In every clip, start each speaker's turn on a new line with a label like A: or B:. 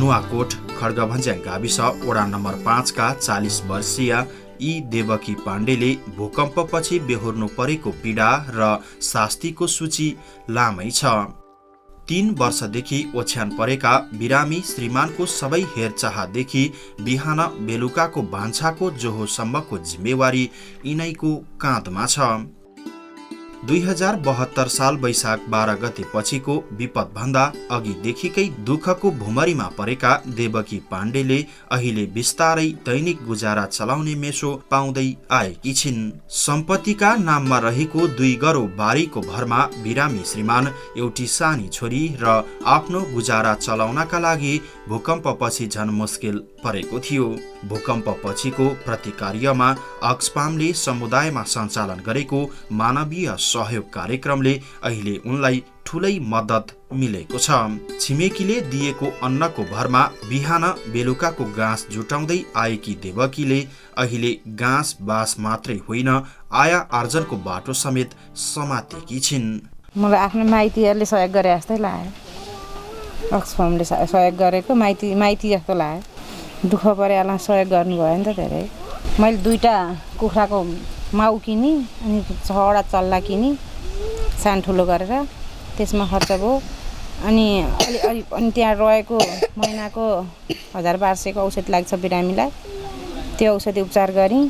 A: नुवाकोट खड्गभन्ज्याङ गाविस वडा नम्बर 5 का 40 वर्षीय यी देवकी पाण्डेले भूकम्पपछि बेहोर्नु परेको पीडा र शास्तिको सूची लामै छ। 3 वर्षदेखि ओछ्यान परेका बिरामी श्रीमानको सबै हेरचाहदेखि बिहान बेलुकाको भान्साको जोहोसम्मको जिम्मेवारी यिनैको काँधमा छ। 2072 साल वैशाख 12 गते पछिको विपदभन्दा अघिदेखिकै दुःखको भुमरीमा परेका देवकी पाण्डेले अहिले बिस्तारै दैनिक गुजारा चलाउने मेसो पाउँदै आएकी छिन्। सम्पत्तिका नाममा रहेको 2 गरो बारीको भरमा बिरामी श्रीमान एउटी सानी छोरी र आफ्नो गुजारा चलाउनका लागि भूकम्पपछि झन मुस्किल परेको थियो। भूकम्पपछिको प्रतिकार्यमा अक्सफामले समुदायमा सञ्चालन गरेको मानवीय सहयोग कार्यक्रमले अहिले उनलाई ठूलै मद्दत मिलेको छ। छिमेकीले दिएको अन्नको भरमा बिहान बेलुकाको घाँस जुटाउँदै आएकी देवकीले अहिले घाँस बास मात्रै होइन आय आर्जनको बाटो समेत समातेकी छिन्।
B: मलाई आफ्नो माइतीहरूले सहयोग गरे जस्तै लाग्यो। अक्सफामले सहयोग गरेको माइती जस्तो लाग्यो। दुःख परेलाई सहयोग गर्नुभयो नि त धेरै। मैले 2टा कुखुराको माउ किनी अनि 6वटा चल्ला किनी सानो ठुलो गरेर त्यसमा खर्च भयो। अनि अनि त्यहाँ रहेको महिनाको 1000-1200 को औषधि लाग्छ बिरामीलाई, त्यो औषधि उपचार गरेँ।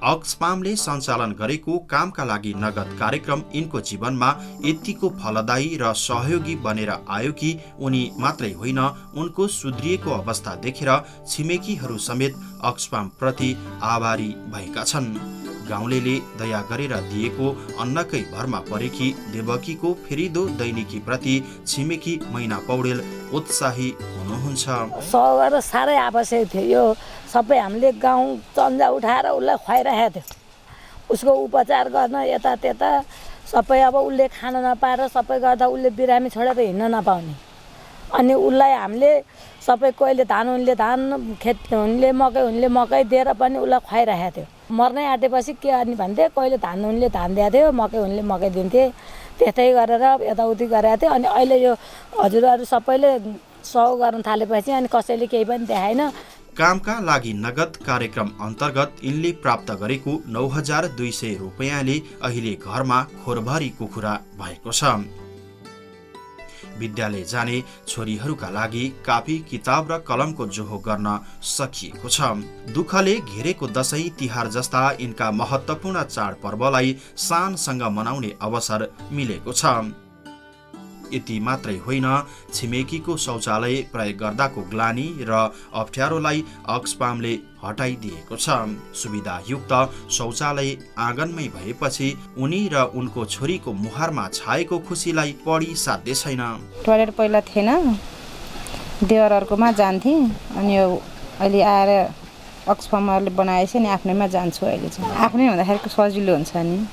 A: अक्सफामले सञ्चालन गरेको कामका लागि नगद कार्यक्रम यिनको जीवनमा यतिको फलदायी र सहयोगी बनेर आयो कि उनी मात्रै होइन उनको सुध्रिएको अवस्था देखेर छिमेकीहरू समेत अक्सफाम प्रति आभारी भएका छन्। गाउँलेले दया गरेर दिएको अन्नकै भरमा परेकी देवकीको फेरिदो दैनिकी प्रति छिमेकी मैना पौडेल उत्साही हुनुहुन्छ।
C: सहयोग साह्रै आवश्यक थियो। यो सबै हामीले गाउँ चन्जा उठाएर उसलाई खुवाइरहेको थियो। उसको उपचार गर्न यता त्यता सबै अब उसले खान नपाएर सबै गर्दा उसले बिरामी छोडेर हिँड्न नपाउने। अनि उसलाई हामीले सबै कहिले धान हुनेले धान, खेती हुनेले मकै दिएर पनि उसलाई खुवाइरहेको थियो। मर्नै आँटेपछि के गर्ने भन्थे, कहिले धान हुनेले धान दिएको थियो, मकै हुनेले मकै दिन्थे। त्यस्तै गरेर यताउति गरेको थियो। अनि अहिले यो हजुरहरू सबैले सहयोग गर्न थालेपछि अनि कसैले केही पनि देखाएन।
A: कामका लागि नगद कार्यक्रम अन्तर्गत यिनले प्राप्त गरेको 9200 रुपैयाँले अहिले घरमा खोरभरी कुखुरा भएको छ। विद्यालय जाने छोरीहरूका लागि कापी किताब र कलमको जोहो गर्न सकिएको छ। दुःखले घेरेको दशैं तिहार जस्ता यिनका महत्त्वपूर्ण चाडपर्वलाई शानसँग मनाउने अवसर मिलेको छ। यति मात्रै होइन, छिमेकीको शौचालय प्रयोग गर्दाको ग्लानी र अप्ठ्यारोलाई अक्सफामले हटाइदिएको छ। सुविधायुक्त शौचालय आँगनमै भएपछि उनी र उनको छोरीको मुहारमा छाएको खुसीलाई पढी साध्य छैन।
B: टोयलेट पहिला थिएन, देवरहरूकोमा जान्थे। अनि अहिले आएर अक्सफामले बनाएछ नि आफ्नैमा जान्छु। अहिले चाहिँ आफ्नै हुँदाखेरि सजिलो हुन्छ नि,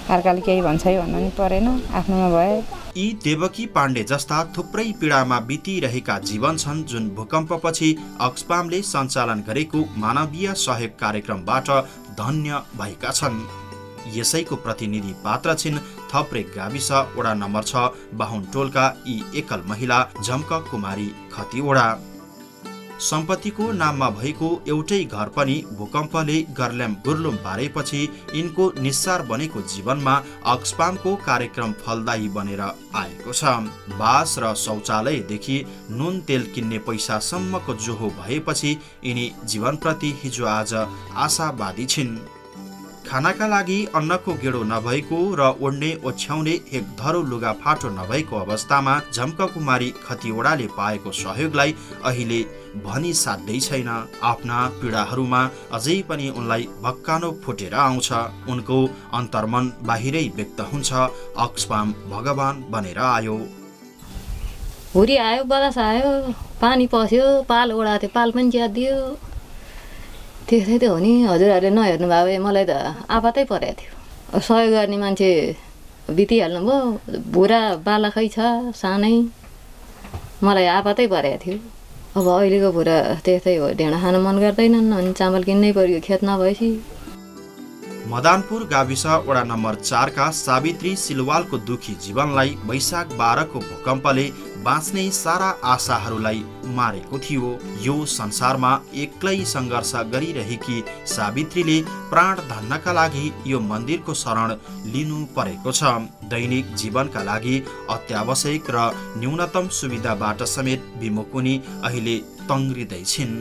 B: अर्काले केही भन्छ भन्नु नि परेन, आफ्नोमा भयो।
A: यी देवकी पाण्डे जस्ता थुप्रै पीडामा बितिरहेका जीवन छन् जुन भूकम्पपछि अक्सफामले सञ्चालन गरेको मानवीय सहयोग कार्यक्रमबाट धन्य भएका छन्। यसैको प्रतिनिधि पात्र छिन् थप्रे गाविस वडा नम्बर 6 बाहुनटोलका यी एकल महिला झम्क कुमारी खतिवडा। सम्पत्तिको नाममा भएको एउटै घर पनि भूकम्पले गर्ल्याम गुर्लुम पारेपछि यिनको निस्सार बनेको जीवनमा अक्सफामको कार्यक्रम फलदायी बनेर आएको छ। बास र शौचालयदेखि नुन तेल किन्ने पैसासम्मको जोहो भएपछि यिनी जीवनप्रति हिजो आज आशावादी छिन्। खानाका लागि अन्नको गेडो नभएको र ओड्ने ओछ्याउने एक धरो लुगा फाटो नभएको अवस्थामा झम्क कुमारी खतिवडाले पाएको सहयोगलाई अहिले भनी साध्यै छैन। आफ्ना पीडाहरूमा अझै पनि उनलाई भक्कानो फुटेर आउँछ। उनको अन्तर्मन बाहिरै व्यक्त हुन्छ। अक्सफाम भगवान बनेर आयो।
D: हुरी आयो, बरस आयो, पानी पस्यो, पाल ओढाएको थियो, पाल पनि च्यातियो। त्यस्तै त हो नि, हजुरहरूले नहेर्नु भयो भए मलाई त आपतै परेको थियो। सहयोग गर्ने मान्छे बितिहाल्नु भयो, भुरा बालकै छ सानै, मलाई आपतै परेको थियो। अब अहिलेको भुरा त्यस्तै हो, ढेँडा खान मन गर्दैनन्, अनि चामल किन्नै पर्यो खेत नभएपछि।
A: मदानपुर गाविस वडा नम्बर 4 का सावित्री सिलवालको दुखी जीवनलाई वैशाख 12 को भूकम्पले बाँच्ने सारा आशाहरूलाई मारेको थियो। यो संसारमा एक्लै सङ्घर्ष गरिरहेकी सावित्रीले प्राण धन्नका लागि यो मन्दिरको शरण लिनु परेको छ। दैनिक जीवनका लागि अत्यावश्यक र न्यूनतम सुविधाबाट समेत विमुख उनी अहिले तङ्ग्रिँदैछिन्।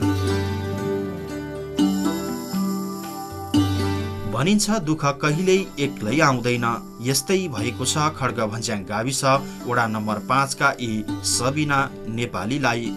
A: भनिन्छ दुःख कहिल्यै एक्लै आउँदैन। यस्तै भएको छ खड्गभन्ज्याङ गाविस वडा नम्बर 5 का यी सबिना नेपालीलाई।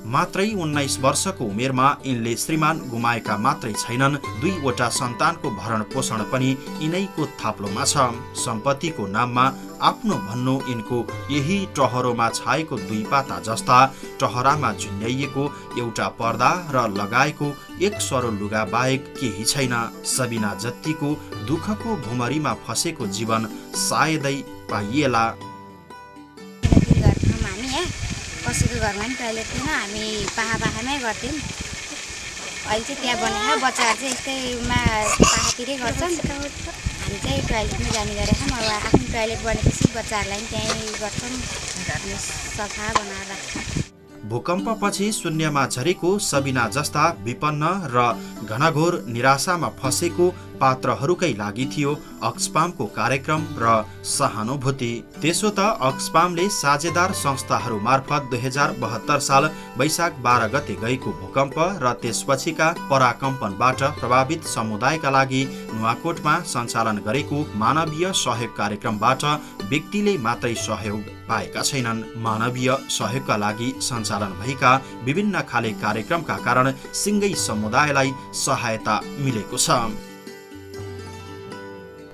A: मात्रै 19 वर्षको उमेरमा यिनले श्रीमान गुमाएका मात्रै छैनन्, 2वटा सन्तानको भरण पोषण पनि यिनैको थाप्लोमा छ। सम्पत्तिको नाममा आफ्नो भन्नु यिनको यही टहरोमा छाएको 2 पाता जस्ता टहरामा झुन्याइएको एउटा पर्दा र लगाएको एक सरो लुगा बाहेक केही छैन। सबिना जत्तिको दुःखको भुमरीमा फसेको जीवन सायदै पाइएला।
E: कसैको घरमा पनि टोइलेट थिएन, हामी पाखामै गर्थ्यौँ। अहिले चाहिँ त्यहाँ बनाएर बच्चाहरू चाहिँ यस्तैमा पाखातिरै गर्छन्। हामी चाहिँ टोइलेटमै जाने गरेका छौँ। अब आफ्नो टोइलेट बनेपछि बच्चाहरूलाई पनि त्यहीँ गर्छौँ, सफा बनाएर राख्छौँ।
A: भूकम्पपछि शून्यमा झरेको सबिना जस्ता विपन्न र घनघोर निराशामा फसेको पात्रहरूकै लागि थियो अक्सफामको कार्यक्रम र सहानुभूति। त्यसो त अक्सफामले साझेदार संस्थाहरू मार्फत 2072 साल वैशाख 12 गते गएको भूकम्प र त्यसपछिका पराकम्पनबाट प्रभावित समुदायका लागि नुवाकोटमा सञ्चालन गरेको मानवीय सहयोग कार्यक्रमबाट व्यक्तिले मात्रै सहयोग पाएका छैनन्। मानवीय सहयोगका लागि सञ्चालन भएका विभिन्न खाले कार्यक्रमका कारण सिङ्गै समुदायलाई सहायता मिलेको छ।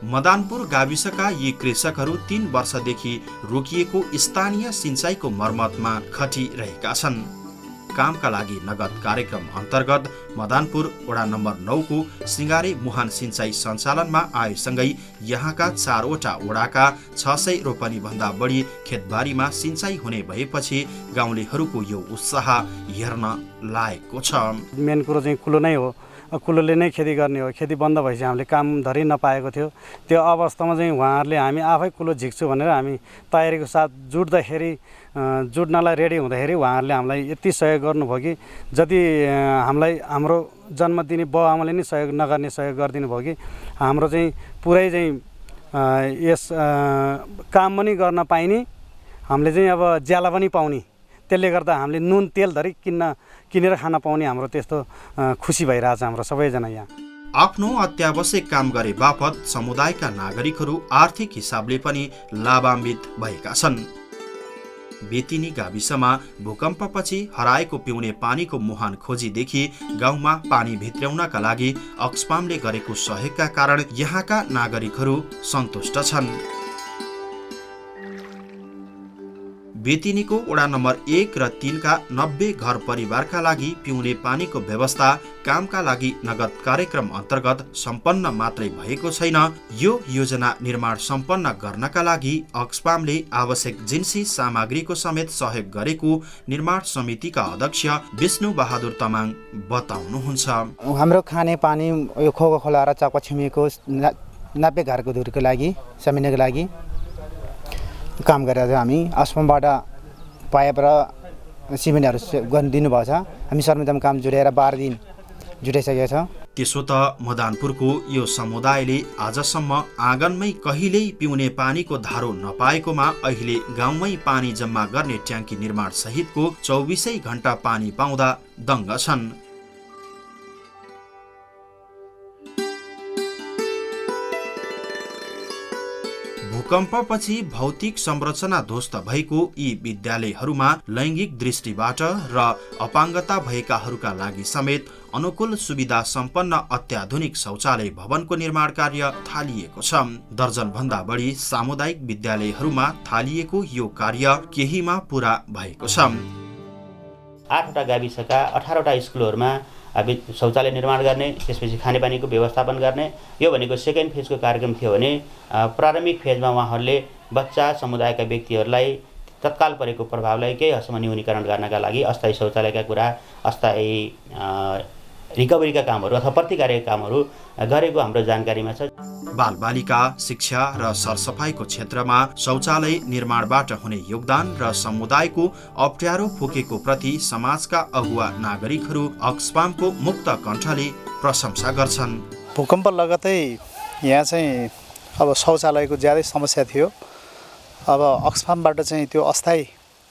A: मदानपुर गाविसका यी कृषकहरू 3 वर्षदेखि रोकिएको स्थानीय सिंचाइको मर्मतमा खटिरहेका छन्। कामका लागि नगद कार्यक्रम अन्तर्गत मदानपुर वडा नम्बर 9 को सिंगारे मुहान सिंचाई सञ्चालनमा आएसँगै यहाँका 4वटा वडाका 600 रोपनी भन्दा बढी खेतबारीमा सिंचाई हुने भएपछि गाउँलेहरूको यो उत्साह हेर्न लायकको छ।
F: मेन कुरो चाहिँ कुलो नै हो। कुलोले नै खेती गर्ने हो। खेती बन्द भएपछि हामीले काम धरि नपाएको थियो। त्यो अवस्थामा चाहिँ उहाँहरूले हामी आफै कुलो झिक्छु भनेर हामी तयारीको साथ जुट्नलाई रेडी हुँदाखेरि उहाँहरूले हामीलाई यति सहयोग गर्नुभयो कि जति हामीलाई हाम्रो जन्म दिने बाउ आमाले नै सहयोग नगर्ने सहयोग गरिदिनु भयो कि हाम्रो चाहिँ पुरै चाहिँ यस काम पनि गर्न पाइने, हामीले चाहिँ अब ज्याला पनि पाउने, त्यसले गर्दा हामीले नुन तेल धरि किनेर खान पाउने हाम्रो त्यस्तो खुसी भइरहेछ हाम्रो सबैजना यहाँ।
A: आफ्नो अत्यावश्यक काम गरे बापत समुदायका नागरिकहरू आर्थिक हिसाबले पनि लाभान्वित भएका छन्। बेतिनी गाविसमा भूकम्पपछि हराएको पिउने पानीको मुहान खोजीदेखि गाउँमा पानी भित्र्याउनका लागि अक्सफामले गरेको सहयोगका कारण यहाँका नागरिकहरू सन्तुष्ट छन्। बेतिनीको वडा नम्बर 1 र 3 का 90 घर परिवारका लागि पिउने पानीको व्यवस्था कामका लागि नगद कार्यक्रम अन्तर्गत सम्पन्न मात्रै भएको छैन। यो योजना निर्माण सम्पन्न गर्नका लागि अक्सफामले आवश्यक जिन्सी सामग्रीको समेत सहयोग गरेको निर्माण समितिका अध्यक्ष विष्णु बहादुर तामाङ बताउनुहुन्छ।
G: हाम्रो खाने पानी यो खोको खोला र चापा छिमेको 90 घरको दूरीको लागि समितिको लागि काम गरेर हामी अक्सफामबाट पाइप र सिमेन्टहरू गरिदिनु भएको छ। हामी सर्वप्रथम काम जुटेर 12 दिन जुटाइसकेका छौँ।
A: त्यसो त मदानपुरको यो समुदायले आजसम्म आँगनमै कहिल्यै पिउने पानीको धारो नपाएकोमा अहिले गाउँमै पानी जम्मा गर्ने ट्याङ्की निर्माण सहितको 24 घण्टा पानी पाउँदा दङ्ग छन्। भूकम्पपछि भौतिक संरचना ध्वस्त भएको यी विद्यालयहरूमा लैङ्गिक दृष्टिबाट र अपाङ्गता भएकाहरूका लागि समेत अनुकूल सुविधा सम्पन्न अत्याधुनिक शौचालय भवनको निर्माण कार्य थालिएको छ। दर्जन भन्दा बढी सामुदायिक विद्यालयहरूमा थालिएको यो कार्य केहीमा पूरा भएको छ।
H: 8वटा गाविसका 18वटा स्कुलहरूमा शौचालय निर्माण गर्ने, त्यसपछि खानेपानीको व्यवस्थापन गर्ने, यो भनेको सेकेन्ड फेजको कार्यक्रम थियो भने प्रारम्भिक फेजमा उहाँहरूले बच्चा समुदायका व्यक्तिहरूलाई तत्काल परेको प्रभावलाई केही हदसम्म न्यूनीकरण गर्नका लागि अस्थायी शौचालयका कुरा, अस्थायी रिकभरीका कामहरू अथवा प्रतिकार्यका कामहरू गरेको हाम्रो जानकारीमा छ।
A: बालबालिका शिक्षा र सरसफाइको क्षेत्रमा शौचालय निर्माणबाट हुने योगदान र समुदायको अप्ठ्यारो फुकेको प्रति समाजका अगुवा नागरिकहरू अक्सफामको मुक्त कण्ठले प्रशंसा गर्छन्।
I: भूकम्प लगतै यहाँ चाहिँ अब शौचालयको ज्यादै समस्या थियो। अब अक्सफामबाट चाहिँ त्यो अस्थायी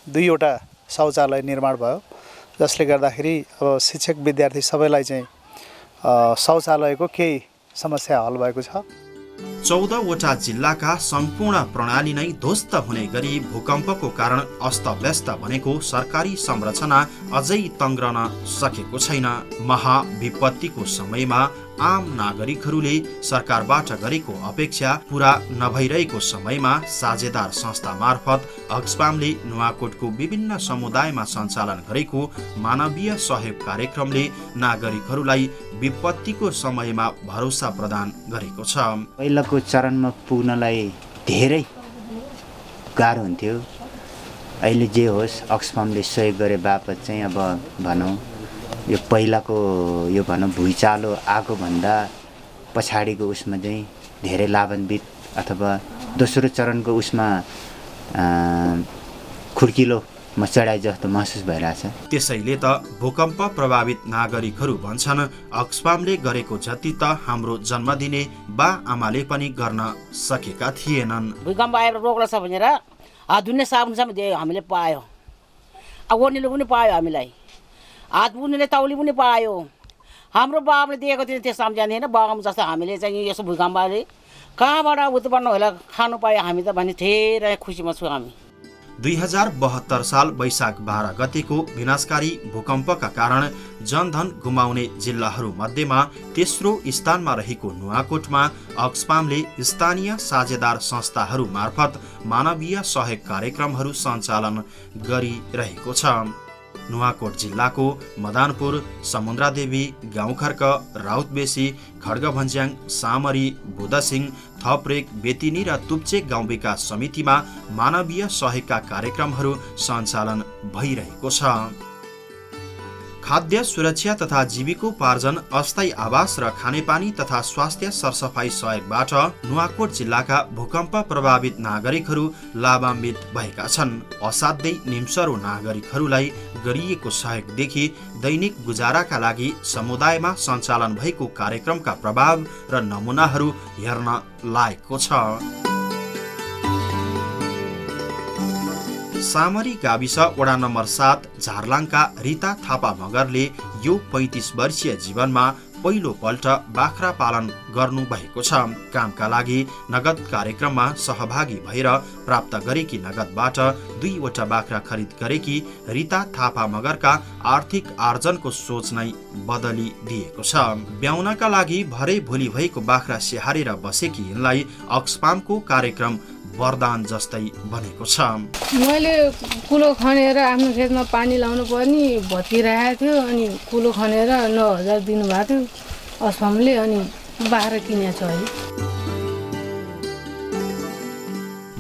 I: 2वटा शौचालय निर्माण भयो, जसले गर्दाखेरि अब शिक्षक विद्यार्थी सबैलाई चाहिँ शौचालयको केही समस्या हल भएको छ।
A: 14वटा जिल्लाका सम्पूर्ण प्रणाली नै ध्वस्त हुने गरी भूकम्पको कारण अस्तव्यस्त बनेको सरकारी संरचना अझै तङ्ग्रन सकेको छैन। महाविपत्तिको समयमा आम नागरिकहरूले सरकारबाट गरेको अपेक्षा पूरा नभइरहेको समयमा साझेदार संस्था मार्फत अक्सफामले नुवाकोटको विभिन्न समुदायमा सञ्चालन गरेको मानवीय सहयोग कार्यक्रमले नागरिकहरूलाई विपत्तिको समयमा भरोसा प्रदान गरेको छ।
J: पहिलाको चरणमा पुग्नलाई धेरै गाह्रो हुन्थ्यो। अहिले जे होस् अक्सफामले सहयोग गरे बापत चाहिँ अब भनौँ यो पहिलाको यो भनौँ भुइँचालो आएको भन्दा पछाडिको उसमा चाहिँ धेरै लाभान्वित अथवा दोस्रो चरणको उसमा खुड्किलोमा चढाइ जस्तो महसुस भइरहेछ।
A: त्यसैले त भूकम्प प्रभावित नागरिकहरू भन्छन् अक्सफामले गरेको जति त हाम्रो जन्मदिने बा आमाले पनि गर्न सकेका थिएनन्।
K: भूकम्प आएर रोक्छ भनेर हात धुने साबुनसम्म दियो हामीले पायो, अब ओर्नेले पनि पायो, हामीलाई हात बुन्नेले तौली पनि पायो। हाम्रो बाबुले दिएको थियो त्यो सम्झाउँदैन। बाबु जस्तो हामीले चाहिँ यसो भूकम्पले कहाँबाट उत्पन्न होला खानु पायो हामी त भने धेरै खुसीमा छु हामी।
A: 2072 साल वैशाख 12 गतेको विनाशकारी भूकम्पका कारण जनधन गुमाउने जिल्लाहरू मध्येमा तेस्रो स्थानमा रहेको नुवाकोटमा अक्सफामले स्थानीय साझेदार संस्थाहरू मार्फत मानवीय सहयोग कार्यक्रमहरू सञ्चालन गरिरहेको छ। नुवाकोट जिल्लाको मदानपुर, समुद्रादेवी, गाउँखर्क, राउतबेसी, खड्गभन्ज्याङ, सामरी, बुदसिंह, थपरेक, बेतिनी र तुप्चेक गाउँ विकास समितिमा मानवीय सहयोगका कार्यक्रमहरू सञ्चालन भइरहेको छ। खाद्य सुरक्षा तथा जीविकोपार्जन, अस्थायी आवास र खानेपानी तथा स्वास्थ्य सरसफाई सहयोगबाट नुवाकोट जिल्लाका भूकम्प प्रभावित नागरिकहरू लाभान्वित भएका छन्। असाध्यै निम्सरो नागरिकहरूलाई गरिएको सहयोगदेखि दैनिक गुजाराका लागि समुदायमा सञ्चालन भएको कार्यक्रमका प्रभाव र नमुनाहरू हेर्न लायकको छ। सामरी गाविस वडा नम्बर 7 झारलाङका रिता थापा मगरले यो 35 वर्षीय जीवनमा पहिलो पल्ट बाख्रा पालन गर्नु भएको छ। कामका लागि नगद कार्यक्रममा सहभागी भएर प्राप्त गरेकी नगदबाट 2वटा बाख्रा खरिद गरेकी रिता थापा मगरका आर्थिक आर्जनको सोच नै बदली दिएको छ। ब्याउनका लागि भरे भोलि भएको बाख्रा स्याहारेर बसेकी यिनलाई अक्सफामको कार्यक्रम वरदान जस्तै बनेको छ।
B: मैले कुलो खनेर आफ्नो खेतमा पानी लाउनु पर्ने भत्किरहेको थियो, अनि कुलो खनेर 9,000 दिनुभएको थियो अक्सफामले, अनि बाख्रा किनेको छु अहिले।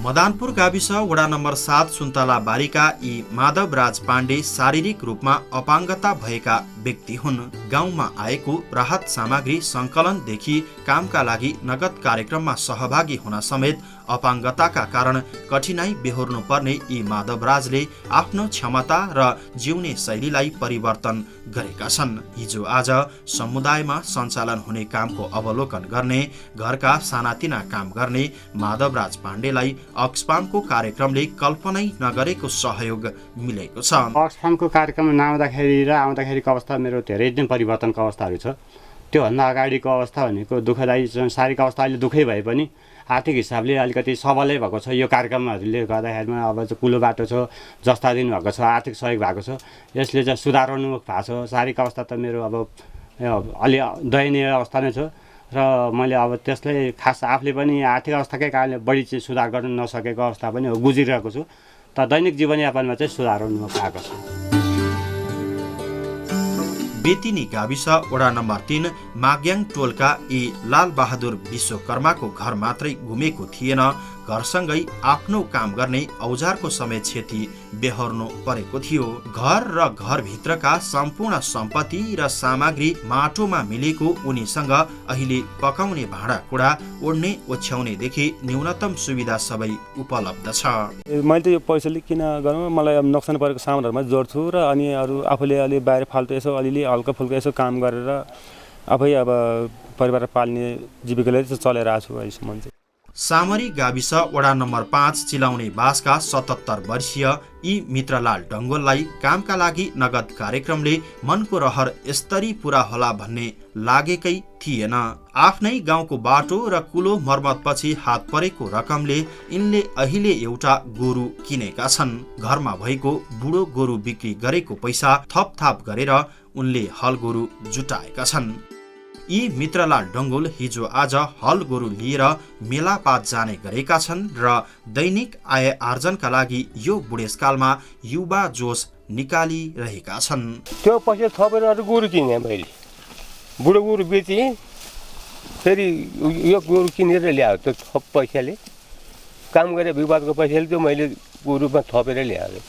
A: मदानपुर गाविस वडा नम्बर 7 सुन्तला बारीका यी माधवराज पाण्डे शारीरिक रूपमा अपाङ्गता भएका व्यक्ति हुन्। गाउँमा आएको राहत सामग्री सङ्कलनदेखि कामका लागि नगद कार्यक्रममा सहभागी हुन समेत अपाङ्गताका कारण कठिनाई बेहोर्नु पर्ने यी माधवराजले आफ्नो क्षमता र जिउने शैलीलाई परिवर्तन गरेका छन्। हिजो आज समुदायमा सञ्चालन हुने कामको अवलोकन गर्ने, घरका सानातिना काम गर्ने माधवराज पाण्डेलाई अक्सफामको कार्यक्रमले कल्पनै नगरेको सहयोग मिलेको छ।
L: अक्सफामको कार्यक्रम नआउँदाखेरि र आउँदाखेरिको अवस्था मेरो धेरै दिन परिवर्तनको अवस्थाहरू छ। त्योभन्दा अगाडिको अवस्था भनेको दुःखदायी शारीरिक अवस्था अहिले दुःखै भए पनि आर्थिक हिसाबले अलिकति सबलै भएको छ। यो कार्यक्रमहरूले गर्दाखेरिमा अब चाहिँ कुलो बाटो छ, जस्ता दिनुभएको छ, आर्थिक सहयोग भएको छ, यसले चाहिँ सुधारोन्मुख भएको छ। शारीरिक अवस्था त मेरो अब अलि दयनीय अवस्था नै छ र मैले अब त्यसलाई खास आफूले पनि आर्थिक अवस्थाकै कारणले बढी चाहिँ सुधार गर्न नसकेको अवस्था पनि हो, गुजिरहेको छु। तर दैनिक जीवनयापनमा चाहिँ सुधारोन्मुख भएको छ।
A: बेतिनी गाविस वडा नम्बर 3 माग्याङ टोलका यी लालबहादुर विश्वकर्माको घर मात्रै घुमेको थिएन, घरसँगै आफ्नो काम गर्ने औजारको समेत क्षति बेहोर्नु परेको थियो। घर र घरभित्रका सम्पूर्ण सम्पत्ति र सामग्री माटोमा मिलेको उनीसँग अहिले पकाउने भाँडाकुँडा, ओड्ने ओछ्याउनेदेखि न्यूनतम सुविधा सबै उपलब्ध छ।
M: मैले त यो पैसाले किन गरौँ, मलाई अब नोक्सान परेको सामानहरूमा जोड्छु र अनि अरू आफूले अलि बाहिर फाल्तु यसो अलिअलि हल्का फुल्का यसो काम गरेर आफै अब परिवार पाल्ने जीविकाले चलेर आएको छु अहिलेसम्म चाहिँ।
A: सामरी गाविस वडा नम्बर 5 चिलाउने बासका 77 वर्षीय यी मित्रलाल डङ्गोललाई कामका लागि नगद कार्यक्रमले मनको रहर यसरी पूरा होला भन्ने लागेकै थिएन। आफ्नै गाउँको बाटो र कुलो मर्मतपछि हात परेको रकमले यिनले अहिले एउटा गोरु किनेका छन्। घरमा भएको बुढो गोरु बिक्री गरेको पैसा थपथाप गरेर उनले हल गोरु जुटाएका छन्। यी मित्रलाल डङ्गोल हिजो आज हल गोरु लिएर मेलापात जाने गरेका छन् र दैनिक आय आर्जनका लागि यो बुढेसकालमा युवा जोस निकालिरहेका छन्।
N: त्यो पैसा थपेर अरू गोरु किने, मैले बुढो गोरु बेचेँ, फेरि यो गोरु किनेर ल्यायो। त्यो थप पैसाले काम गरेर विवादको पैसाले त्यो मैले गोरुमा थपेर ल्याएँ।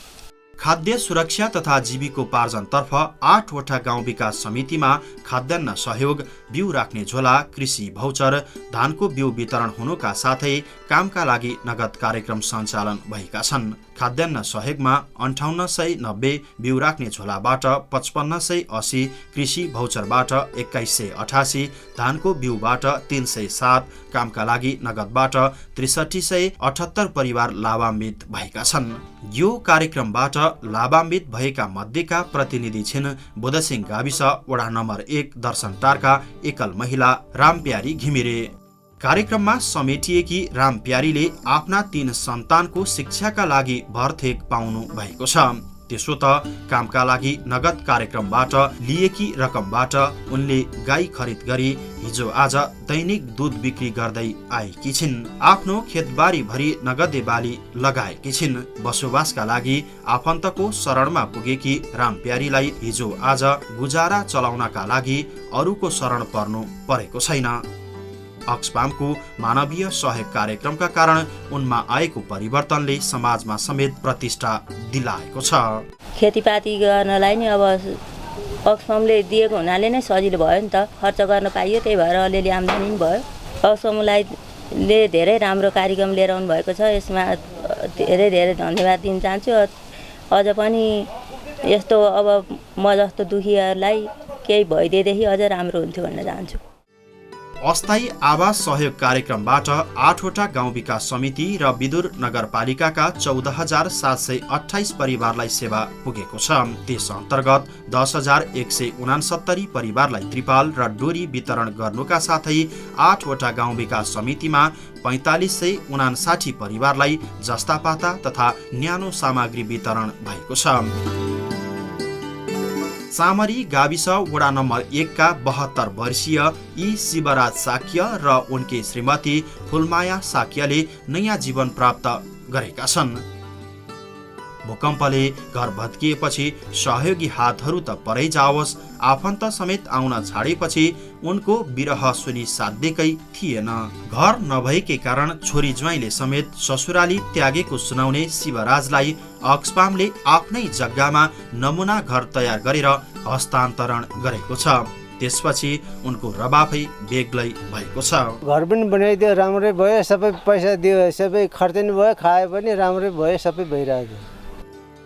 A: खाद्य सुरक्षा तथा जीविकोपार्जनतर्फ 8वटा गाउँ विकास समितिमा खाद्यान्न सहयोग, बिउ राख्ने झोला, कृषि भौचर, धानको बिउ वितरण हुनुका साथै कामका लागि नगद कार्यक्रम सञ्चालन भएका छन्। खाद्यान्न सहयोगमा 5890, बिउ राख्ने झोलाबाट 5580, कृषि भौचरबाट 2188, धानको बिउबाट 307, कामका लागि नगदबाट 6378 परिवार लाभान्वित भएका छन्। यो कार्यक्रमबाट लाभान्वित भएका मध्येका प्रतिनिधि छिन् बुधसिंह गाविस वडा नम्बर 1 दर्शनटारका एकल महिला रामप्यारी घिमिरे। कार्यक्रममा समेटिएकी रामप्यारीले आफ्ना 3 सन्तानको शिक्षाका लागि भरथेक पाउनु भएको छ। त्यसो त कामका लागि नगद कार्यक्रमबाट लिएकी रकमबाट उनले गाई खरिद गरी हिजो आज दैनिक दूध बिक्री गर्दै आएकी छिन्। आफ्नो खेतबारी भरि नगदे बाली लगाएकी छिन्। बसोबासका लागि आफन्तको शरणमा पुगेकी रामप्यारीलाई हिजो आज गुजारा चलाउनका लागि अरूको शरण पर्नु परेको छैन। अक्सफामको मानवीय सहयोग कार्यक्रमका कारण उनमा आएको परिवर्तनले समाजमा समेत प्रतिष्ठा दिलाएको छ।
O: खेतीपाती गर्नलाई नि अब अक्सफामले दिएको हुनाले नै सजिलो भयो नि त, खर्च गर्न पाइयो, त्यही भएर अलिअलि आम्दानी पनि भयो। अक्सफामलाई धेरै राम्रो कार्यक्रम लिएर आउनु भएको छ, यसमा धेरै धेरै धन्यवाद दिन चाहन्छु। अझ पनि यस्तो अब म जस्तो दुखीहरूलाई केही भइदिएदेखि अझ राम्रो हुन्थ्यो भन्न चाहन्छु।
A: अस्थायी आवास सहयोग कार्यक्रमबाट 8वटा गाउँ विकास समिति र विदुर नगरपालिकाका 14728 परिवारलाई सेवा पुगेको छ। त्यस अन्तर्गत 10169 परिवारलाई त्रिपाल र डोरी वितरण गर्नुका साथै 8वटा गाउँ विकास समितिमा 4559 परिवारलाई जस्तापाता तथा न्यानो सामग्री वितरण भएको छ। सामरी गाविस वडा नम्बर 1 का 72 वर्षीय यी शिवराज साक्य र उनकी श्रीमती फुलमाया साक्यले नयाँ जीवन प्राप्त गरेका छन्। भूकम्पले घर भत्किएपछि सहयोगी हातहरू त परै जाओस्, आफन्त समेत आउन छाडेपछि उनको विरह सुनि साध्यकै थिएन। घर नभएकै कारण छोरी ज्वाइँले समेत ससुराली त्यागेको सुनाउने शिवराजलाई अक्सफामले आफ्नै जग्गामा नमुना घर तयार गरेर हस्तान्तरण गरेको छ। त्यसपछि उनको रबाफै बेग्लै भएको छ।
P: घर पनि बनाइदियो, राम्रै भयो, सबै पैसा दियो, सबै खर्च नि भयो, खाए पनि राम्रै भयो, सबै भइरहेको।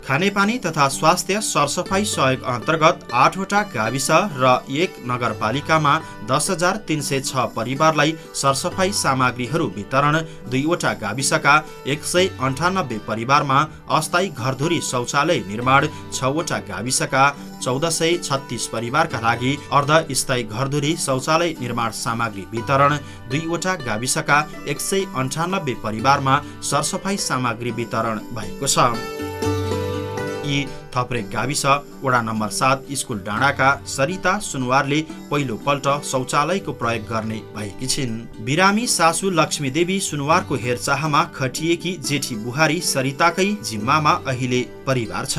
A: खानेपानी तथा स्वास्थ्य सरसफाई सहयोग अन्तर्गत 8वटा गाविस र 1 नगरपालिकामा 10,306 परिवारलाई सरसफाई सामग्रीहरू वितरण, 2वटा गाविसका 198 परिवारमा अस्थायी घरधुरी शौचालय निर्माण, 6वटा गाविसका 1436 परिवारका लागि अर्धस्थायी घरधुरी शौचालय निर्माण सामग्री वितरण, 2वटा गाविसका 198 परिवारमा सरसफाई सामग्री वितरण भएको छ। यी थप्रे गाविस वडा नम्बर 7 स्कुल डाँडाका सरिता सुनवारले पहिलो पल्ट शौचालयको प्रयोग गर्ने भएकी छिन्। बिरामी सासू लक्ष्मी देवी सुनवारको हेरचाहमा खटिएकी जेठी बुहारी सरिताकै जिम्मामा अहिले परिवार छ।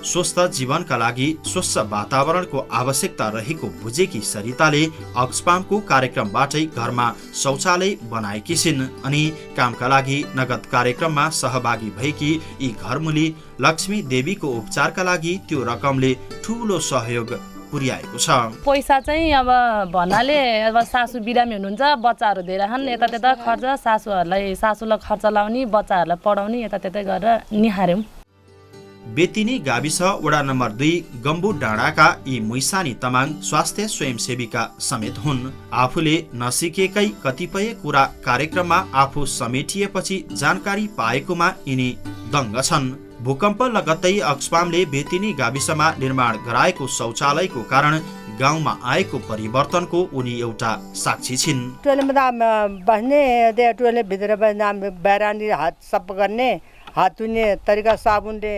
A: स्वस्थ जीवनका लागि स्वच्छ वातावरणको आवश्यकता रहेको बुझेकी सरिताले अक्सफामको कार्यक्रमबाटै घरमा शौचालय बनाएकी छिन् अनि कामका लागि नगद कार्यक्रममा सहभागी भएकी यी घरमुली लक्ष्मी देवीको उपचारका लागि त्यो रकमले ठूलो सहयोग पुर्याएको छ।
Q: पैसा चाहिँ अब भन्नाले अब सासू बिरामी हुनुहुन्छ, बच्चाहरू धेरै छन्, यता त्यता खर्च सासूलाई खर्च लाउने, बच्चाहरूलाई पढाउने यतात्यतै गरेर निहार्यौं।
A: बेतिनी गाविस वडा नम्बर 2 गम्बु डाँडाका यी मुइसानी तमाङ स्वास्थ्य स्वयंसेविका समेत हुन्। आफूले नसिकेकै कतिपय कुरा कार्यक्रममा आफू समेटिएपछि जानकारी पाएकोमा यिनी दङ्ग छन्। भूकम्प लगत्तै अक्सफामले बेतिनी गाविसमा निर्माण गराएको शौचालयको कारण गाउँमा आएको परिवर्तनको उनी एउटा साक्षी छिन्।
R: टोइलेटमा बस्ने, त्यो टोइलेटभित्र बाहिर हात सफा गर्ने, हात धुने तरिका साबुनले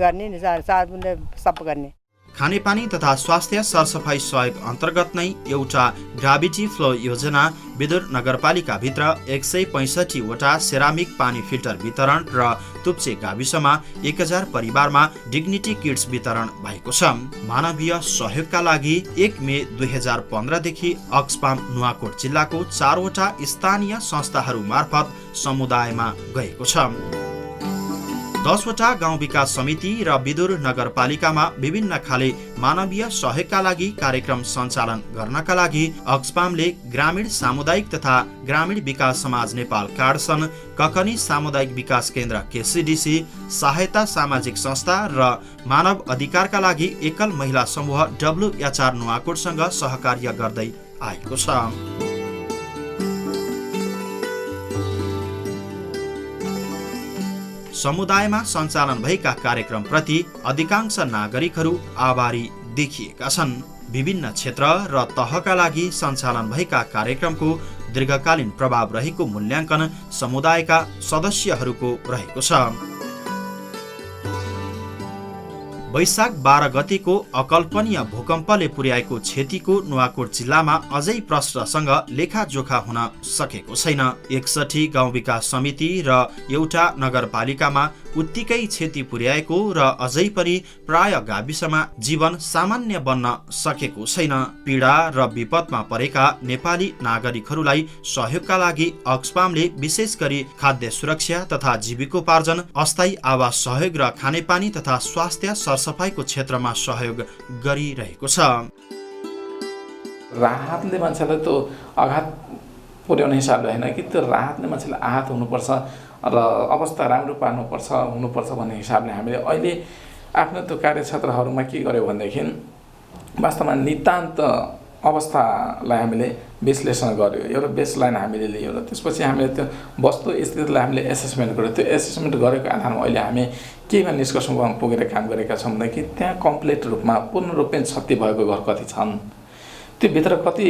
R: गर्ने नि, साबुनले सफा गर्ने।
A: खानेपानी तथा स्वास्थ्य सरसफाई सहयोग अन्तर्गत नै एउटा ग्राभिटी फ्लो योजना विदुर नगरपालिकाभित्र 165 वटा सेरामिक पानी फिल्टर वितरण र तुप्चे गाविसमा 1000 परिवारमा डिग्निटी किट्स वितरण भएको छ। मानवीय सहयोगका लागि 1 मे 2015 देखि अक्सफाम नुवाकोट जिल्लाको 4 वटा स्थानीय संस्थाहरू मार्फत समुदायमा गएको छ। 10 वटा गाउँ विकास समिति र विदुर नगरपालिकामा विभिन्न खाले मानवीय सहयोगका लागि कार्यक्रम सञ्चालन गर्नका लागि अक्सफामले ग्रामीण सामुदायिक तथा ग्रामीण विकास समाज नेपाल कार्डसन, ककनी सामुदायिक विकास केन्द्र केसीडीसी, सहायता सामाजिक संस्था र मानव अधिकारका लागि एकल महिला समूह WHR नुवाकोटसँग सहकार्य गर्दै आएको छ। समुदायमा सञ्चालन भएका कार्यक्रमप्रति अधिकांश नागरिकहरू आभारी देखिएका छन्। विभिन्न क्षेत्र र तहका लागि सञ्चालन भएका कार्यक्रमको दीर्घकालीन प्रभाव रहेको मूल्याङ्कन समुदायका सदस्यहरूको रहेको छ। वैशाख 12 गतेको अकल्पनीय भूकम्पले पुर्याएको क्षतिको नुवाकोट जिल्लामा अझै प्रश्नसँग लेखाजोखा हुन सकेको छैन। 61 गाउँ विकास समिति र एउटा नगरपालिकामा उत्तिकै क्षति पुर्याएको र अझै पनि प्राय गाविसमा जीवन सामान्य बन्न सकेको छैन। पीडा र विपदमा परेका नेपाली नागरिकहरूलाई सहयोगका लागि अक्सफामले विशेष गरी खाद्य सुरक्षा तथा जीविकोपार्जन, अस्थायी आवास सहयोग र खानेपानी तथा स्वास्थ्य सरसफाईको क्षेत्रमा सहयोग गरिरहेको छ।
S: राहतले मान्छेलाई त आघात पुर्याउने हिसाबले होइन कि त्यो राहतले मान्छेलाई आहत हुनुपर्छ र अवस्था राम्रो पार्नुपर्छ हुनुपर्छ भन्ने हिसाबले हामीले अहिले आफ्नो त्यो कार्यक्षेत्रहरूमा के गर्यो भनेदेखि वास्तवमा नितान्त अवस्थालाई हामीले विश्लेषण गर्यो, एउटा बेसलाइन हामीले लियो र त्यसपछि हामीले त्यो वस्तु स्थितिलाई हामीले एसेसमेन्ट गर्यो। त्यो एसेसमेन्ट गरेको आधारमा अहिले हामी केमा निष्कर्षमा पुगेर काम गरेका छौँ भनेदेखि त्यहाँ कम्प्लिट रूपमा पूर्ण रूपमा क्षति भएको घर कति छन्, त्यो भित्र कति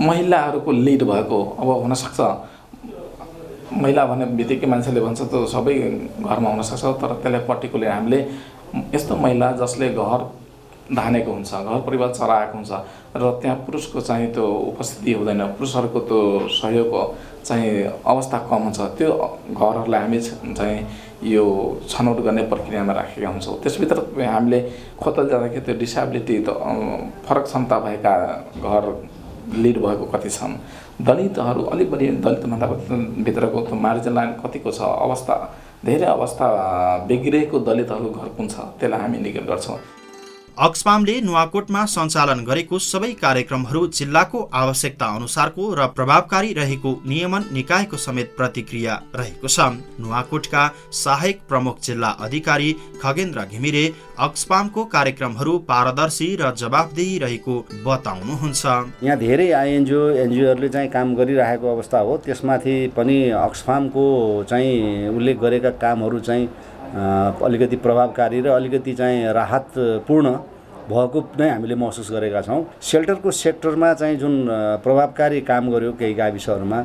S: महिलाहरूको लिड भएको, अब हुनसक्छ महिला भन्ने बित्तिकै मान्छेले भन्छ त सबै घरमा हुनसक्छ, तर त्यसलाई पर्टिकुलर हामीले यस्तो महिला जसले घर धानेको हुन्छ, घर परिवार चलाएको हुन्छ र त्यहाँ पुरुषको चाहिँ त्यो उपस्थिति हुँदैन, पुरुषहरूको त्यो सहयोग चाहिँ अवस्था कम हुन्छ, त्यो घरहरूलाई हामी चाहिँ यो छनौट गर्ने प्रक्रियामा राखेका हुन्छौँ। त्यसभित्र हामीले खोतल जाँदाखेरि त्यो डिसेबिलिटी त फरक क्षमता भएका घर लिड भएको कति छन्, दलितहरू अलिक बढी दलितभन्दा भित्रको त्यो मार्जिन लाइन कतिको छ, अवस्था धेरै अवस्था बिग्रेको दलितहरू घर कुन छ त्यसलाई हामी निगेट गर्छौँ।
A: अक्सफामले नुवाकोटमा सञ्चालन गरेको सबै कार्यक्रमहरू जिल्लाको आवश्यकता अनुसारको र प्रभावकारी रहेको नियमन निकायको समेत प्रतिक्रिया रहेको छ। नुवाकोटका सहायक प्रमुख जिल्ला अधिकारी खगेन्द्र घिमिरे अक्सफामको कार्यक्रमहरू पारदर्शी र जवाफदेही रहेको बताउनुहुन्छ।
T: यहाँ धेरै एनजिओहरूले चाहिँ काम गरिरहेको अवस्था हो। त्यसमाथि पनि अक्सफामको चाहिँ उल्लेख गरेका कामहरू चाहिँ अलिकति प्रभावकारी र अलिकति चाहिँ राहतपूर्ण भएको नै हामीले महसुस गरेका छौँ। सेल्टरको सेक्टरमा चाहिँ जुन प्रभावकारी काम गर्यो केही गाविसहरूमा,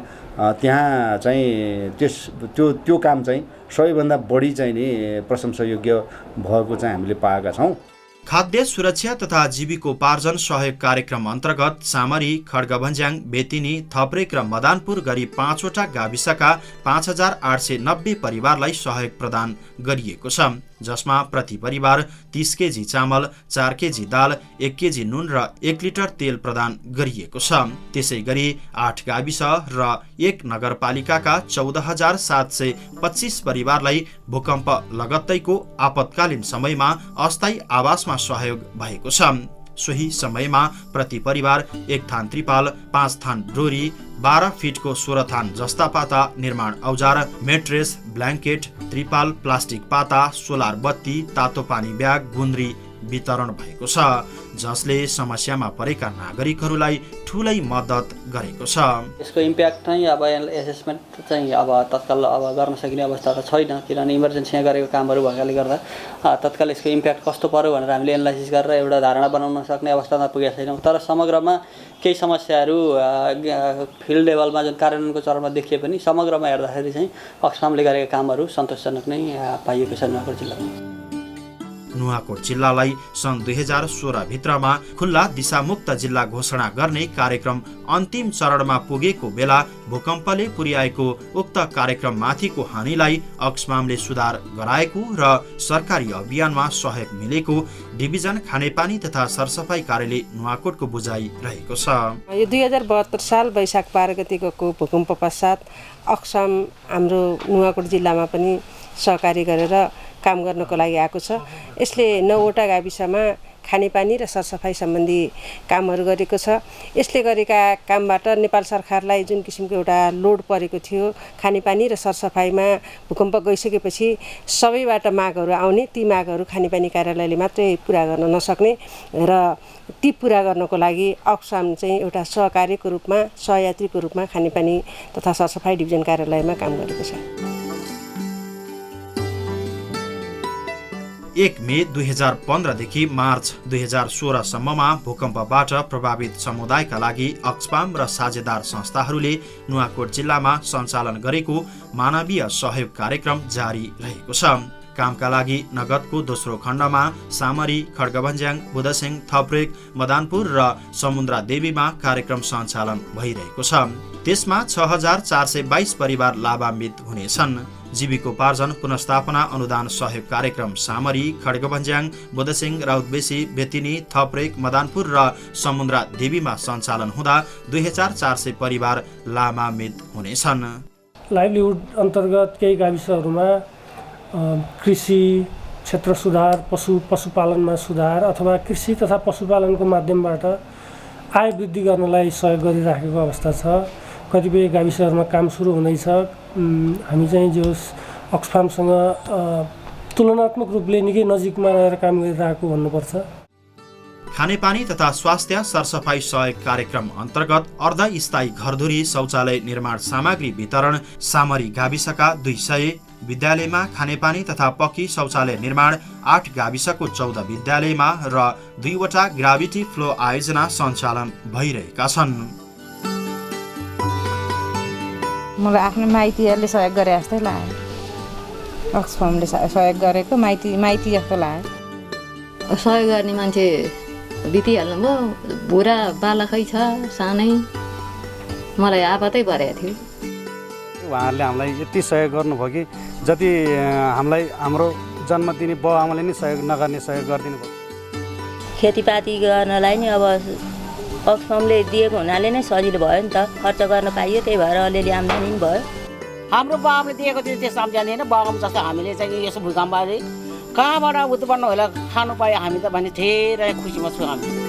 T: त्यहाँ चाहिँ त्यो काम चाहिँ सबैभन्दा बढी चाहिँ नि प्रशंसायोग्य भएको चाहिँ हामीले पाएका छौँ।
A: खाद्य सुरक्षा तथा जीविकोपार्जन सहयोग कार्यक्रम अन्तर्गत सामरी, खड्गभन्ज्याङ, बेतिनी, थप्रेक र मदानपुर गरी 5 वटा गाविसका 5890 परिवारलाई सहयोग प्रदान गरिएको छ, जसमा प्रति परिवार 30 केजी चामल, 4 केजी दाल, 1 केजी नुन र 1 लिटर तेल प्रदान गरिएको छ। त्यसै गरी 8 गाविस र 1 नगरपालिकाका 14725 परिवारलाई भूकम्प लगत्तैको आपतकालीन समयमा अस्थायी आवासमा सहयोग भएको छ। सोही समयमा प्रति परिवार 1 थान त्रिपाल, 5 थान डोरी, 12 फिटको 16 थान जस्ता पाता, निर्माण औजार, मेट्रेस, ब्ल्याङ्केट, त्रिपाल, प्लास्टिक पाता, सोलर बत्ती, तातो पानी ब्याग, गुन्द्री वितरण भएको छ, जसले समस्यामा परेका नागरिकहरूलाई ठुलै मद्दत गरेको छ।
U: यसको इम्प्याक्ट चाहिँ अब एसेसमेन्ट चाहिँ अब तत्काल गर्न सकिने अवस्था त छैन, किनभने इमर्जेन्सीमा गरेको कामहरू भएकाले गर्दा तत्काल यसको इम्प्याक्ट कस्तो पर्यो भनेर हामीले एनालाइसिस गरेर एउटा धारणा बनाउन सक्ने अवस्थामा पुगेका छैनौँ। तर समग्रमा केही समस्याहरू फिल्ड लेभलमा जुन कार्यान्वयनको चरणमा देखिए पनि समग्रमा हेर्दाखेरि चाहिँ अक्सफामले गरेका कामहरू सन्तोषजनक नै पाइएको छ नुवाकोट जिल्लामा।
A: नुवाकोट जिल्लालाई सन् 2016 भित्रमा खुल्ला दिशामुक्त जिल्ला घोषणा गर्ने कार्यक्रम अन्तिम चरणमा पुगेको बेला भूकम्पले पुर्याएको उक्त कार्यक्रममाथिको हानिलाई अक्सफामले सुधार गराएको र सरकारी अभियानमा सहयोग मिलेको डिभिजन खानेपानी तथा सरसफाई कार्यालय नुवाकोटको बुझाइ रहेको छ।
V: यो 2072 साल वैशाख 12 गतिको भूकम्प पश्चात अक्सफाम हाम्रो नुवाकोट जिल्लामा पनि सहकारी गरेर काम गर्नको लागि आएको छ। यसले 9 वटा गाविसमा खानेपानी र सरसफाई सम्बन्धी कामहरू गरेको छ। यसले गरेका कामबाट नेपाल सरकारलाई जुन किसिमको एउटा लोड परेको थियो खानेपानी र सरसफाइमा भूकम्प गइसकेपछि सबैबाट मागहरू आउने, ती मागहरू खानेपानी कार्यालयले मात्रै पुरा गर्न नसक्ने र ती पुरा गर्नको लागि अक्सफाम चाहिँ एउटा सहकार्यको रूपमा, सहयात्रीको रूपमा खानेपानी तथा सरसफाई डिभिजन कार्यालयमा काम गरेको छ।
A: 1 मे 2015 देखि मार्च 2016 सम्ममा भूकम्पबाट प्रभावित समुदायका लागि अक्सफाम र साझेदार संस्थाहरूले नुवाकोट जिल्लामा सञ्चालन गरेको मानवीय सहयोग कार्यक्रम जारी रहेको छ। कामका लागि नगदको दोस्रो खण्डमा सामरी, खड्गभन्ज्याङ, बुधसिंह, थप्रेक, मदानपुर र समुद्रा देवीमा कार्यक्रम सञ्चालन भइरहेको छ। त्यसमा 6422 परिवार लाभान्वित हुनेछन्। जीविकोपार्जन पुनर्स्थापना अनुदान सहयोग कार्यक्रम सामरी, खड्गभन्ज्याङ, बुधसिंह, राउतबेसी, बेतिनी, थप्रेक, मदानपुर र समुद्रा देवीमा सञ्चालन हुँदा 2400 परिवार लाभान्वित हुनेछन्।
W: लाइभलीहुड अन्तर्गत केही गाविसहरूमा कृषि क्षेत्र सुधार, पशुपालनमा सुधार अथवा कृषि तथा पशुपालनको माध्यमबाट आय वृद्धि गर्नलाई सहयोग गरिराखेको अवस्था छ। कतिपय गाविसहरूमा काम सुरु हुँदैछ। हामी चाहिँ जो अक्सफामसँग तुलनात्मक रूपले निकै नजिकमा रहेर काम गरिरहेको भन्नुपर्छ।
A: खानेपानी तथा स्वास्थ्य सरसफाई सहयोग कार्यक्रम अन्तर्गत अर्धस्थायी घरधुरी शौचालय निर्माण सामग्री वितरण सामरी गाविसका 200, विद्यालयमा खानेपानी तथा पक्की शौचालय निर्माण 8 गाविसको 14 विद्यालयमा र 2 वटा ग्राभिटी फ्लो आयोजना सञ्चालन भइरहेका छन्।
B: मलाई आफ्नो माइतीहरूले सहयोग गरे जस्तै लाग्यो। अक्सफामले सहयोग गरेको माइती जस्तो लाग्यो।
D: सहयोग गर्ने मान्छे बितिहाल्नु भयो, बुढा बालकै छ सानै, मलाई आपतै परेको थियो।
F: उहाँहरूले हामीलाई यति सहयोग गर्नुभयो कि जति हामीलाई हाम्रो जन्म दिने बाउ आमाले नै सहयोग नगर्ने सहयोग गरिदिनु भयो।
O: खेतीपाती गर्नलाई नि अब अक्सफामले दिएको हुनाले नै सजिलो भयो नि त, खर्च गर्न पाइयो, त्यही भएर अलिअलि आम्दानी पनि भयो।
K: हाम्रो बाबुले दिएको थियो त्यो सम्झाने होइन, बाबु जस्तो हामीले चाहिँ यसो भूकम्पले कहाँबाट उत्पन्न होला खानु पायो हामी त भने धेरै खुसीमा छौँ हामी।